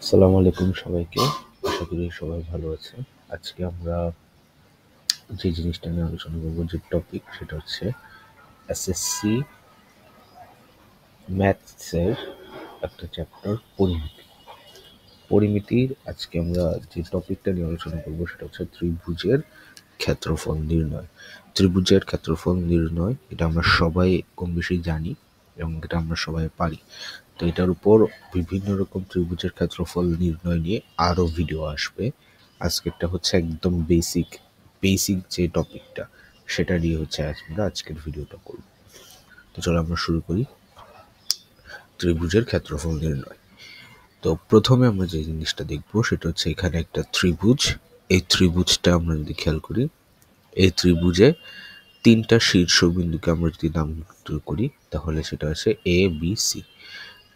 আসসালামু আলাইকুম সবাইকে। আশা করি সবাই ভালো আছে। আজকে আমরা যে জিনিসটা নিয়ে আলোচনা করবো, যে টপিক, সেটা হচ্ছে এসএসসি ম্যাথসের একটা চ্যাপ্টার পরিমিতি। পরিমিতির আজকে আমরা যে টপিকটা নিয়ে আলোচনা করবো সেটা হচ্ছে ত্রিভুজের ক্ষেত্রফল নির্ণয়। ত্রিভুজের ক্ষেত্রফল নির্ণয় এটা আমরা সবাই কম বেশি জানি এবং এটা আমরা সবাই পারি। তো এটার উপর বিভিন্ন রকম ত্রিভুজের ক্ষেত্রফল নির্ণয় নিয়ে আরও ভিডিও আসবে। আজকেরটা হচ্ছে একদম বেসিক যে টপিকটা সেটা নিয়ে হচ্ছে আমরা আজকের ভিডিওটা করব। তো চলো আমরা শুরু করি ত্রিভুজের ক্ষেত্রফল নির্ণয়। তো প্রথমে আমরা যে জিনিসটা দেখব সেটা হচ্ছে এখানে একটা ত্রিভুজ। এই ত্রিভুজটা আমরা যদি খেয়াল করি, এই ত্রিভুজে তিনটা শীর্ষবিন্দুকে আমরা যদি নামকরণ করি তাহলে সেটা হচ্ছে এ বি সি।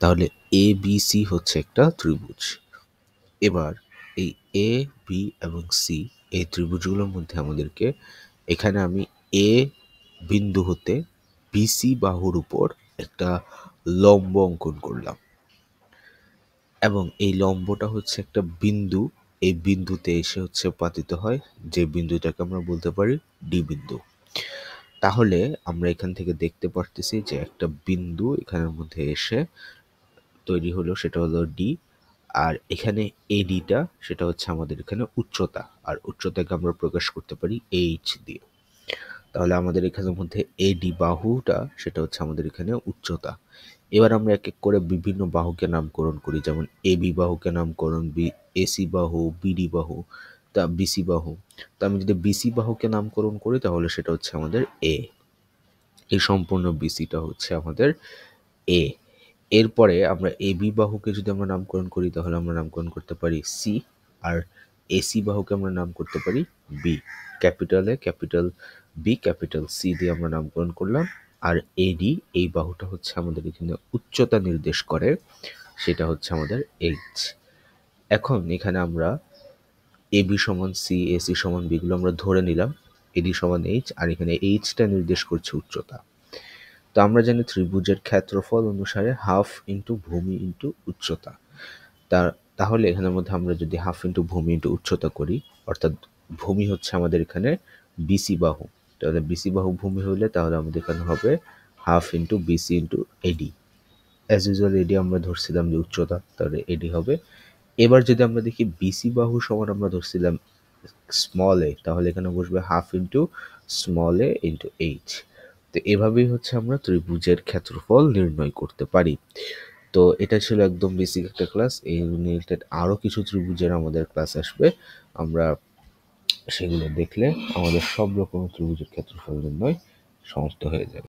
তাহলে এ বি সি হচ্ছে একটা ত্রিভুজ। এবার এই এ বি এবং সি এই ত্রিভুজগুলোর মধ্যে আমাদেরকে এখানে আমি এ বিন্দু হতে বিসি বাহুর উপর একটা লম্ব অঙ্কন করলাম এবং এই লম্বটা হচ্ছে একটা বিন্দু। এই বিন্দুতে এসে হচ্ছে পাতিত হয়, যে বিন্দুটাকে আমরা বলতে পারি ডি বিন্দু। তাহলে আমরা এখান থেকে দেখতে পারতেছি যে একটা বিন্দু এখানের মধ্যে এসে তৈরি হলো, সেটা হলো ডি। আর এখানে এডিটা সেটা হচ্ছে আমাদের এখানে উচ্চতা, আর উচ্চতাকে আমরা প্রকাশ করতে পারি এইচ দিয়ে। তাহলে আমাদের এখানের মধ্যে এডি বাহুটা সেটা হচ্ছে আমাদের এখানে উচ্চতা। এবার আমরা এক এক করে বিভিন্ন বাহুকে নামকরণ করি, যেমন এবি বাহুকে নামকরণ এসি বাহু, বিডি বাহু, তা বিসি বাহু। তো আমি যদি বিসি বাহুকে নামকরণ করি তাহলে সেটা হচ্ছে আমাদের এ। এই সম্পূর্ণ বিসিটা হচ্ছে আমাদের এ। এরপরে আমরা এবি বাহুকে যদি আমরা নামকরণ করি তাহলে আমরা নামকরণ করতে পারি সি, আর এসি বাহুকে আমরা নাম করতে পারি B. Capital A, capital B, capital C দিয়ে আমরা নামকরণ করলাম। আর এডি এই বাহুটা হচ্ছে আমাদের এখানে উচ্চতা নির্দেশ করে, সেটা হচ্ছে আমাদের এইচ। এখন এখানে আমরা এবি সমান সি, এসি সমান বি গুলো আমরা ধরে নিলাম, এডি সমান এইচ, আর এখানে এইচটা নির্দেশ করছে উচ্চতা। তো আমরা জানি ত্রিভুজের ক্ষেত্রফল অনুসারে হাফ ইন্টু ভূমি ইন্টু উচ্চতা। তাহলে এখানের মধ্যে আমরা যদি হাফ ইন্টু ভূমি ইন্টু উচ্চতা করি, অর্থাৎ ভূমি হচ্ছে আমাদের এখানে বিসি বাহু, তাহলে বিসি বাহু ভূমি হলে তাহলে আমাদের এখানে হবে half into BC into AD. As usual AD আমরা ধরছিলাম যে উচ্চতা, তাহলে এডি হবে। এবার যদি আমরা দেখি বিসি বাহু সমান আমরা ধরছিলাম স্মল এ, তাহলে এখানে বসবে হাফ ইন্টু স্মল এ ইন্টু এইচ। তো এভাবেই হচ্ছে আমরা ত্রিভুজের ক্ষেত্রফল নির্ণয় করতে পারি। তো এটা ছিল একদম বেসিক একটা ক্লাস। এই রিলেটেড আরও কিছু ত্রিভুজের আমাদের ক্লাস আসবে, আমরা সেগুলো দেখলে আমাদের সব রকম ত্রিভুজের ক্ষেত্রফল নির্ণয় সমাপ্ত হয়ে যাবে।